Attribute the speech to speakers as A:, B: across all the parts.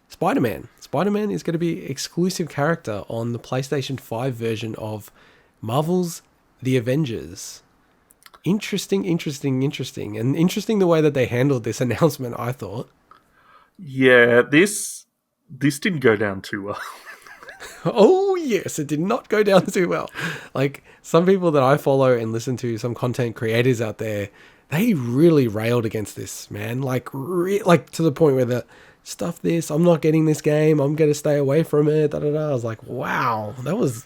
A: Spider-Man. Spider-Man is going to be exclusive character on the PlayStation 5 version of Marvel's The Avengers. Interesting. And interesting the way that they handled this announcement, I thought.
B: Yeah, this didn't go down too well.
A: Oh, yes, it did not go down too well. Like, some people that I follow and listen to, some content creators out there, they really railed against this, man. Like to the point where the stuff this, I'm not getting this game, I'm going to stay away from it, da da da. I was like, wow, there's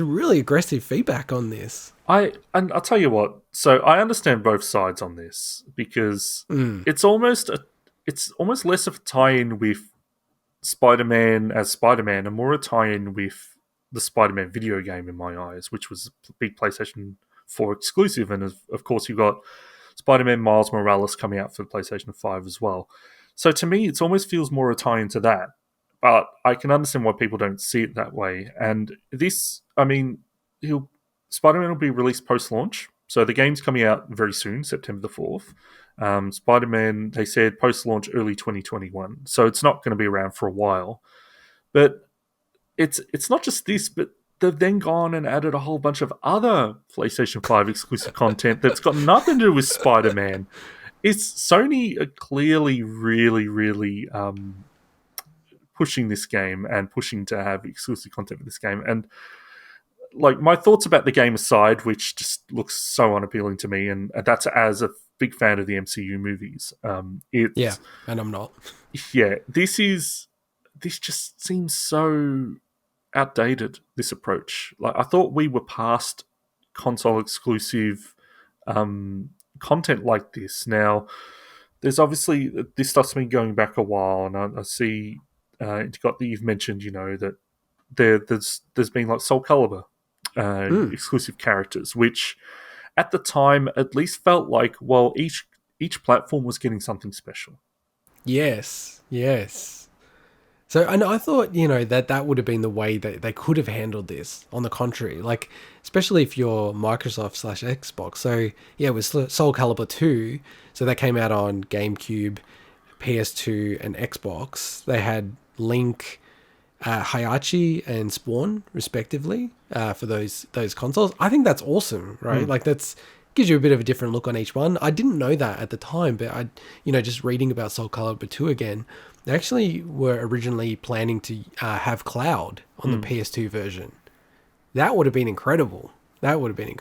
A: really aggressive feedback on this.
B: And I'll tell you what. So I understand both sides on this because it's almost less of a tie-in with Spider-Man as Spider-Man and more a tie-in with the Spider-Man video game in my eyes, which was a big PlayStation 4 exclusive, and of course you've got Spider-Man Miles Morales coming out for the PlayStation 5 as well. So to me, it almost feels more a tie-in to that. But I can understand why people don't see it that way. And this, I mean, Spider-Man will be released post-launch. So the game's coming out very soon, September the 4th. Spider-Man, they said post-launch early 2021. So it's not going to be around for a while. But it's not just this, but they've then gone and added a whole bunch of other PlayStation 5 exclusive content that's got nothing to do with Spider-Man. Sony are clearly really, really pushing this game and pushing to have exclusive content for this game. And like my thoughts about the game aside, which just looks so unappealing to me, and that's as a big fan of the MCU movies.
A: Yeah, and I'm not.
B: Yeah, this just seems so outdated, this approach. Like I thought we were past console exclusive content like this. Now, there's obviously this stuff's been going back a while, and I see you've mentioned, that there's been like Soul Calibur exclusive characters, which at the time at least felt like, well, each platform was getting something special.
A: Yes. So, and I thought, that would have been the way that they could have handled this. On the contrary, like, especially if you're Microsoft/Xbox. So, yeah, with Soul Calibur 2, so that came out on GameCube, PS2, and Xbox. They had Link, Hayachi, and Spawn, respectively, for those consoles. I think that's awesome, right? Like, that's gives you a bit of a different look on each one. I didn't know that at the time, but just reading about Soul Calibur 2 again, they actually were originally planning to have Cloud on the PS2 version. That would have been incredible. But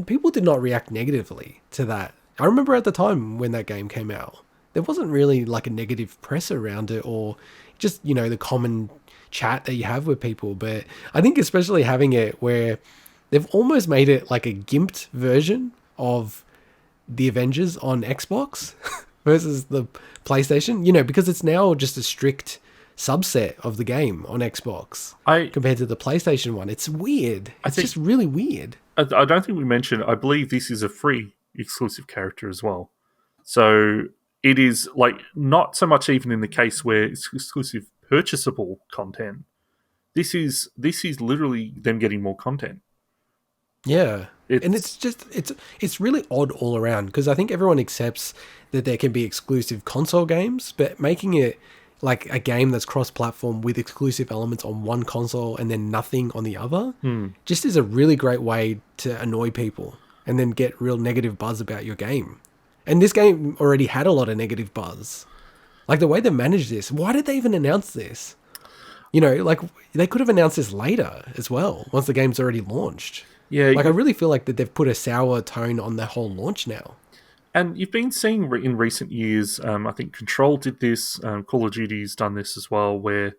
A: people did not react negatively to that. I remember at the time when that game came out, there wasn't really like a negative press around it, or just, the common chat that you have with people. But I think especially having it where they've almost made it like a gimped version of the Avengers on Xbox versus the PlayStation, because it's now just a strict subset of the game on Xbox compared to the PlayStation one. It's weird. It's just really weird.
B: I don't think we mentioned, I believe this is a free exclusive character as well. So it is like not so much even in the case where it's exclusive purchasable content. This is literally them getting more content.
A: Yeah. And it's really odd all around, because I think everyone accepts that there can be exclusive console games, but making it like a game that's cross-platform with exclusive elements on one console and then nothing on the other just is a really great way to annoy people and then get real negative buzz about your game. And this game already had a lot of negative buzz. Like the way they managed this, why did they even announce this? Like they could have announced this later as well, once the game's already launched.
B: Yeah,
A: like I really feel like that they've put a sour tone on the whole launch now.
B: And you've been seeing in recent years, I think Control did this, Call of Duty's done this as well, where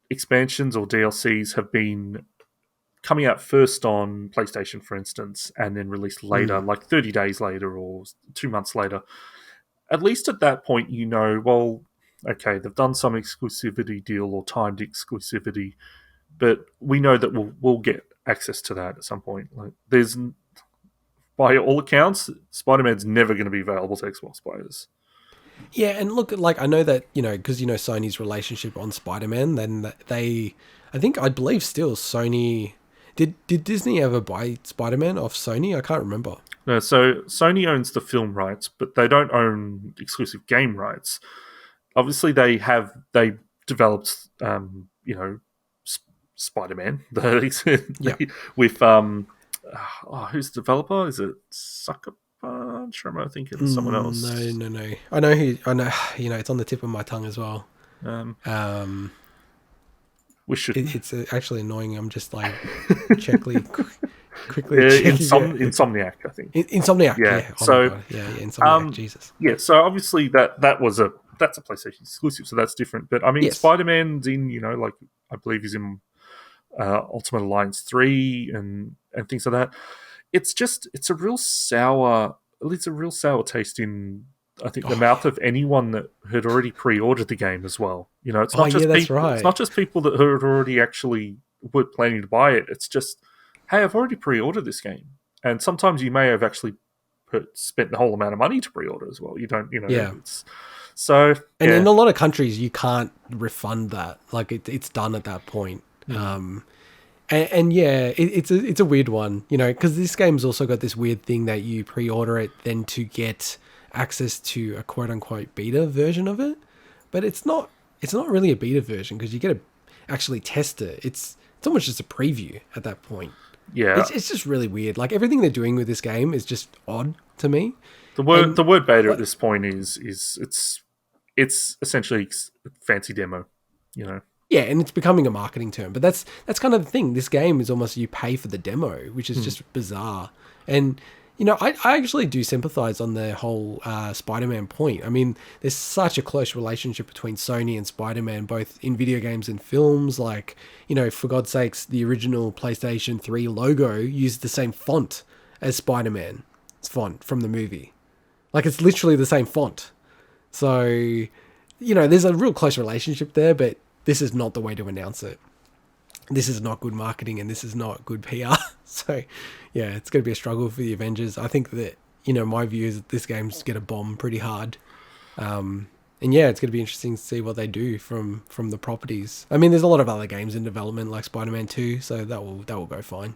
B: expansions or DLCs have been coming out first on PlayStation, for instance, and then released later, like 30 days later or 2 months later. At least at that point, well, okay, they've done some exclusivity deal or timed exclusivity, but we know that we'll get access to that at some point. Like, by all accounts, Spider-Man's never going to be available to Xbox players.
A: Yeah, and look, like I know that, because Sony's relationship on Spider-Man, then I believe still Sony, did Disney ever buy Spider-Man off Sony? I can't remember.
B: No, so Sony owns the film rights, but they don't own exclusive game rights. Obviously, they developed, Spider-Man
A: Yeah.
B: with who's the developer? Is it Sucker Punch? Or am I thinking someone else?
A: No. I know who. I know. It's on the tip of my tongue as well.
B: We should.
A: It's actually annoying. I'm just like quickly
B: Insomniac, I think.
A: Insomniac.
B: Yeah.
A: Yeah. Oh
B: So
A: my God. Yeah. Insomniac. Jesus.
B: yeah. So obviously that's a PlayStation exclusive, so that's different. But I mean,
A: Yes.
B: Spider-Man's in, like I believe he's in Ultimate Alliance 3 and things like that. It's a real sour taste in, I think, the mouth of anyone that had already pre-ordered the game as well. It's not just
A: that's
B: people.
A: right.
B: It's not just people that had already actually were planning to buy it. It's just, hey, I've already pre-ordered this game, and sometimes you may have actually spent the whole amount of money to pre-order as well. You don't,
A: Yeah.
B: So,
A: and in a lot of countries, you can't refund that. Like it's done at that point. And yeah, it's a weird one, because this game's also got this weird thing that you pre-order it then to get access to a quote unquote beta version of it, but it's not really a beta version because you get to actually test it. It's almost just a preview at that point.
B: Yeah,
A: it's just really weird. Like everything they're doing with this game is just odd to me.
B: The word beta at this point is it's essentially a fancy demo,
A: Yeah, and it's becoming a marketing term, but that's kind of the thing. This game is almost you pay for the demo, which is just bizarre. And I actually do sympathize on the whole Spider-Man point. I mean, there's such a close relationship between Sony and Spider-Man, both in video games and films. Like, for God's sakes, the original PlayStation 3 logo used the same font as Spider-Man's font from the movie. Like, it's literally the same font. So, there's a real close relationship there, but this is not the way to announce it. This is not good marketing and this is not good PR. So, yeah, it's going to be a struggle for the Avengers. I think that, my view is that this game's going to bomb pretty hard. And yeah, it's going to be interesting to see what they do from the properties. I mean, there's a lot of other games in development like Spider-Man 2, so that will go fine.